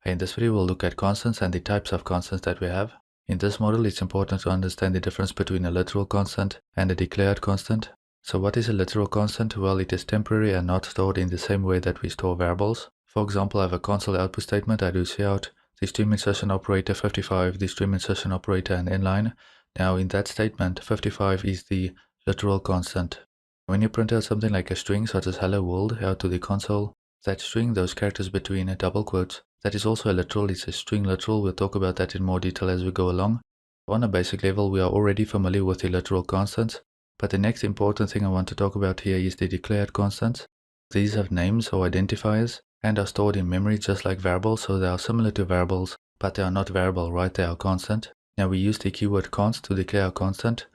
In this video, we'll look at constants and the types of constants that we have. In this model, it's important to understand the difference between a literal constant and a declared constant. So what is a literal constant? Well, it is temporary and not stored in the same way that we store variables. For example, I have a console output statement. I do cout the stream insertion operator 55, the stream insertion operator, and inline. Now in that statement, 55 is the literal constant. When you print out something like a string such as hello world out to the console, that string, those characters between double quotes, that is also a literal. It's a string literal. We'll talk about that in more detail as we go along. On a basic level, we are already familiar with the literal constants, but the next important thing I want to talk about here is the declared constants. These have names or identifiers and are stored in memory just like variables, so they are similar to variables, but they are not variable, right? They are constant. Now we use the keyword const to declare a constant.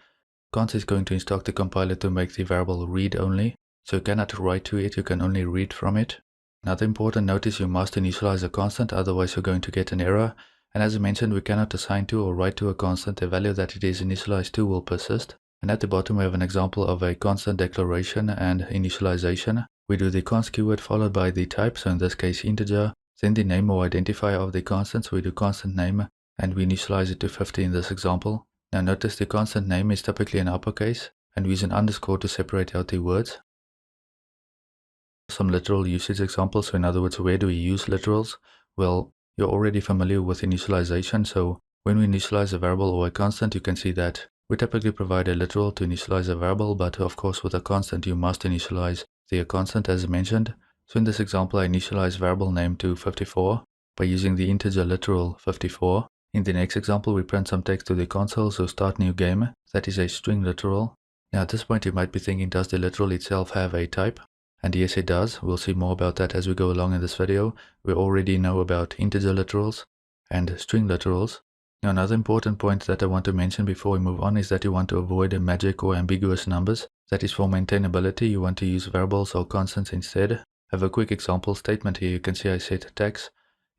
Const is going to instruct the compiler to make the variable read only, so you cannot write to it, you can only read from it. Another important note is you must initialize a constant, otherwise you're going to get an error. And as I mentioned, we cannot assign to or write to a constant. The value that it is initialized to will persist. And at the bottom we have an example of a constant declaration and initialization. We do the const keyword followed by the type, so in this case integer, then the name or identifier of the constant, so we do constant name and we initialize it to 50 in this example. Now notice the constant name is typically in uppercase and we use an underscore to separate out the words. Some literal usage examples. So in other words, where do we use literals? Well, you're already familiar with initialization. So when we initialize a variable or a constant, you can see that we typically provide a literal to initialize a variable, but of course with a constant you must initialize the constant as mentioned. So in this example, I initialize variable name to 54 by using the integer literal 54. In the next example, we print some text to the console, so start new game. That is a string literal. Now at this point you might be thinking, does the literal itself have a type? And yes, it does. We'll see more about that as we go along in this video. We already know about integer literals and string literals. Now another important point that I want to mention before we move on is that you want to avoid magic or ambiguous numbers. That is for maintainability. You want to use variables or constants instead. I have a quick example statement here. You can see I set tax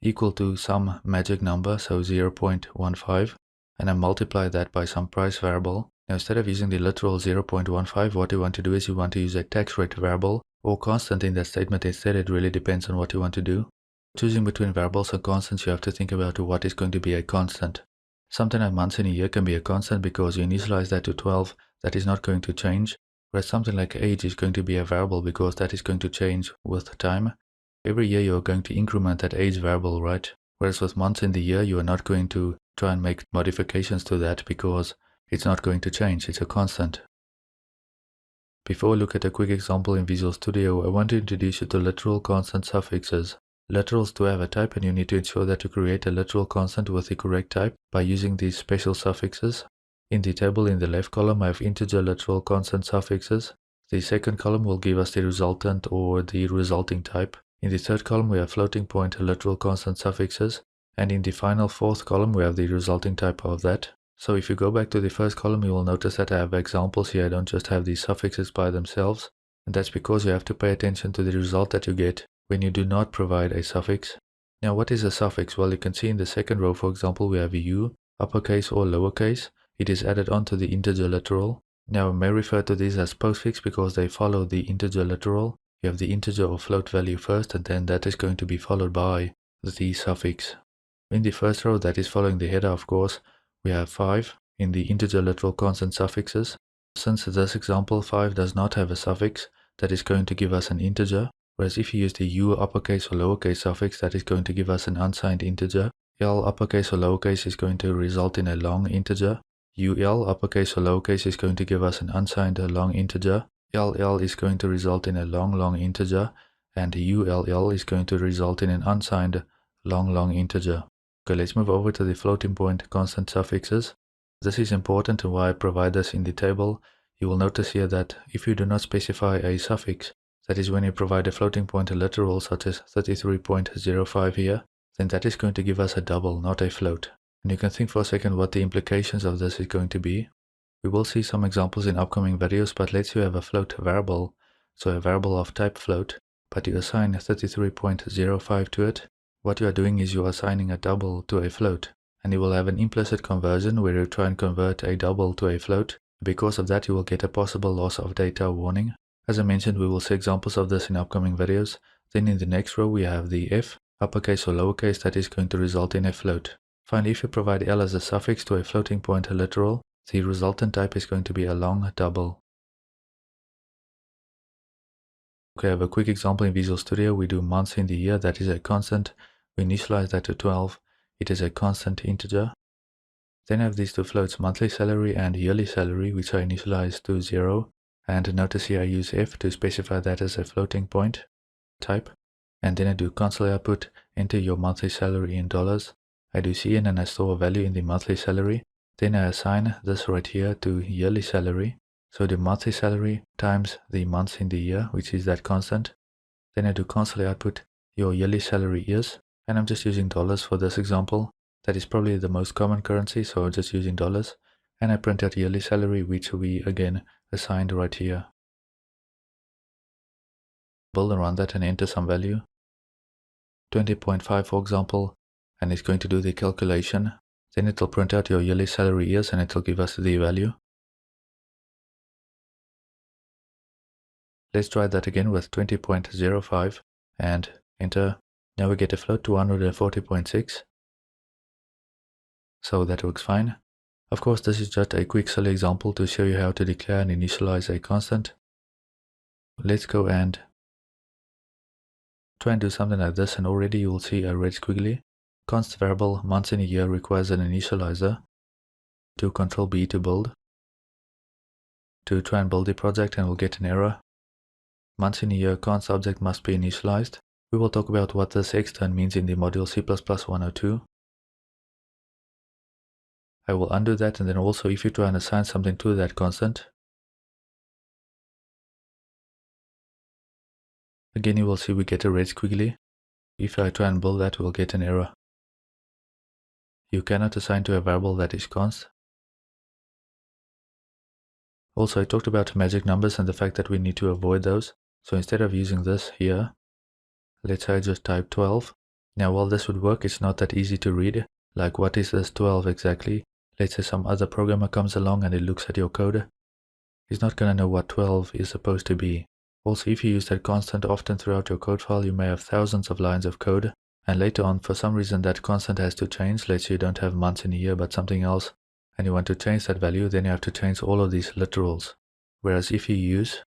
equal to some magic number, so 0.15, and I multiply that by some price variable. Now instead of using the literal 0.15, what you want to do is you want to use a tax rate variable or constant in that statement instead. It really depends on what you want to do. Choosing between variables and constants, you have to think about what is going to be a constant. Something like months in a year can be a constant because you initialize that to 12, that is not going to change, whereas something like age is going to be a variable because that is going to change with time. Every year you are going to increment that age variable, right? Whereas with months in the year, you are not going to try and make modifications to that because it's not going to change, it's a constant. Before we look at a quick example in Visual Studio, I want to introduce you to literal constant suffixes. Literals do have a type and you need to ensure that you create a literal constant with the correct type by using these special suffixes. In the table in the left column, I have integer literal constant suffixes. The second column will give us the resultant or the resulting type. In the third column, we have floating point literal constant suffixes. And in the final fourth column, we have the resulting type of that. So if you go back to the first column, you will notice that I have examples here. I don't just have these suffixes by themselves. And that's because you have to pay attention to the result that you get when you do not provide a suffix. Now what is a suffix? Well, you can see in the second row, for example, we have u, uppercase or lowercase. It is added onto the integer literal. Now I may refer to these as postfix because they follow the integer literal. You have the integer or float value first, and then that is going to be followed by the suffix. In the first row, that is following the header, of course, we have 5 in the integer literal constant suffixes. Since this example 5 does not have a suffix, that is going to give us an integer, whereas if you use the u uppercase or lowercase suffix, that is going to give us an unsigned integer. L uppercase or lowercase is going to result in a long integer. UL uppercase or lowercase is going to give us an unsigned long integer. LL is going to result in a long integer, and ULL is going to result in an unsigned long integer. Okay, let's move over to the floating point constant suffixes. This is important and why I provide this in the table. You will notice here that if you do not specify a suffix, that is when you provide a floating point literal such as 33.05 here, then that is going to give us a double, not a float. And you can think for a second what the implications of this is going to be. We will see some examples in upcoming videos, but let's say you have a float variable, so a variable of type float, but you assign 33.05 to it. What you are doing is you are assigning a double to a float, and you will have an implicit conversion where you try and convert a double to a float. Because of that, you will get a possible loss of data warning. As I mentioned, we will see examples of this in upcoming videos. Then in the next row, we have the f. uppercase or lowercase, that is going to result in a float. Finally, if you provide L as a suffix to a floating point literal, the resultant type is going to be a long double. Okay, I have a quick example in Visual Studio. We do months in the year, that is a constant. We initialize that to 12. It is a constant integer. Then I have these two floats, monthly salary and yearly salary, which I initialize to 0. And notice here I use F to specify that as a floating point type. And then I do console output, enter your monthly salary in dollars. I do cin and I store a value in the monthly salary. Then I assign this right here to yearly salary. So the monthly salary times the months in the year, which is that constant. Then I do console output, your yearly salary is, and I'm just using dollars for this example. That is probably the most common currency, so I'm just using dollars. And I print out yearly salary, which we again assigned right here. Build around that and enter some value. 20.5 for example, and it's going to do the calculation. Then it will print out your yearly salary is and it will give us the value. Let's try that again with 20.05 and enter. Now we get a float 240.6. So that works fine. Of course, this is just a quick silly example to show you how to declare and initialize a constant. Let's go and try and do something like this, and already you will see a red squiggly. Const variable months in a year requires an initializer. Do Ctrl B to build. To try and build the project, and we'll get an error. Months in a year const object must be initialized. We will talk about what this extern means in the module C++ 102. I will undo that, and then also if you try and assign something to that constant, again you will see we get a red squiggly. If I try and build that, we'll get an error. You cannot assign to a variable that is const. Also, I talked about magic numbers and the fact that we need to avoid those. So instead of using this here, let's say I just type 12. Now while this would work, it's not that easy to read. Like, what is this 12 exactly? Let's say some other programmer comes along and it looks at your code. He's not going to know what 12 is supposed to be. Also, if you use that constant often throughout your code file, you may have thousands of lines of code. And later on, for some reason, that constant has to change. Let's say you don't have months in a year, but something else, and you want to change that value, then you have to change all of these literals. Whereas if you use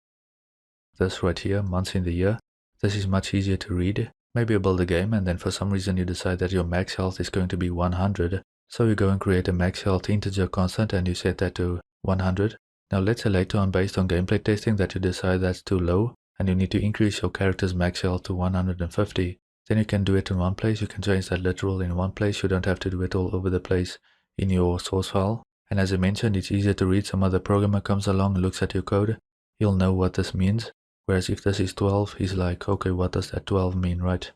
this right here, months in the year, this is much easier to read. Maybe you build a game and then for some reason you decide that your max health is going to be 100. So you go and create a max health integer constant and you set that to 100. Now let's say later on, based on gameplay testing, that you decide that's too low and you need to increase your character's max health to 150. Then you can do it in one place. You can change that literal in one place. You don't have to do it all over the place in your source file. And as I mentioned, it's easier to read. Some other programmer comes along and looks at your code. He'll know what this means. Whereas if this is 12, he's like, okay, what does that 12 mean, right?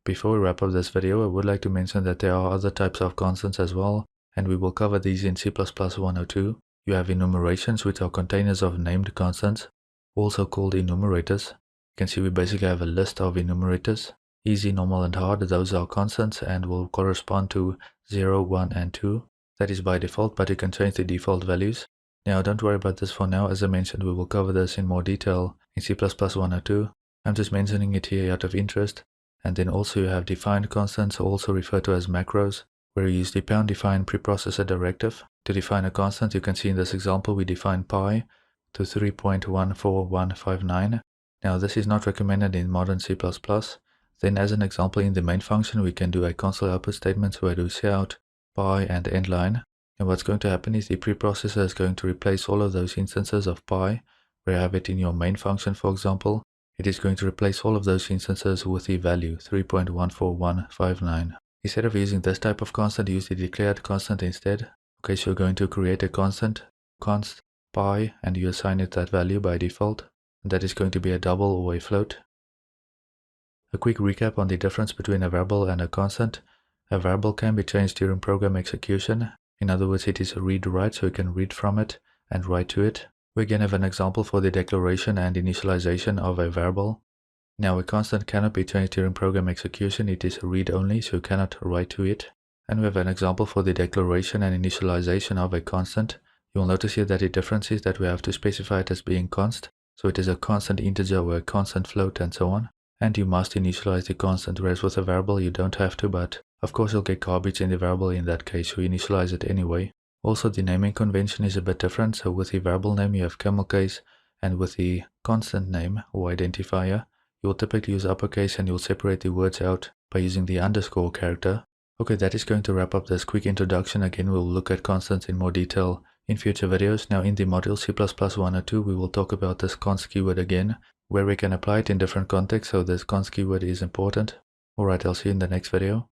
Before we wrap up this video, I would like to mention that there are other types of constants as well, and we will cover these in C++ 102. You have enumerations, which are containers of named constants, also called enumerators. You can see we basically have a list of enumerators. Easy, normal, and hard, those are constants and will correspond to 0, 1, and 2. That is by default, but you can change the default values. Now, don't worry about this for now. As I mentioned, we will cover this in more detail in C++ 102. I'm just mentioning it here out of interest. And then also you have defined constants, also referred to as macros, where you use the #define preprocessor directive to define a constant. You can see in this example we define pi to 3.14159. Now this is not recommended in modern C++. Then as an example, in the main function we can do a console output statement where we cout pi and endline. And what's going to happen is the preprocessor is going to replace all of those instances of pi, where you have it in your main function, for example. It is going to replace all of those instances with the value 3.14159. Instead of using this type of constant, use the declared constant instead. Okay, so you're going to create a constant, const pi, and you assign it that value by default. And that is going to be a double or a float. A quick recap on the difference between a variable and a constant. A variable can be changed during program execution. In other words, it is a read-write, so you can read from it and write to it. We again have an example for the declaration and initialization of a variable. Now a constant cannot be changed during program execution. It is read-only, so you cannot write to it. And we have an example for the declaration and initialization of a constant. You will notice here that the difference is that we have to specify it as being const. So it is a constant integer or a constant float and so on. and you must initialize the constant, whereas with a variable you don't have to, but of course you'll get garbage in the variable in that case, so you initialize it anyway. Also, the naming convention is a bit different, so with the variable name you have camel case, and with the constant name or identifier, you'll typically use uppercase and you'll separate the words out by using the underscore character. Okay, that is going to wrap up this quick introduction. Again, we'll look at constants in more detail in future videos. Now in the module C++102, we will talk about this const keyword again, where we can apply it in different contexts, so this const keyword is important. Alright, I'll see you in the next video.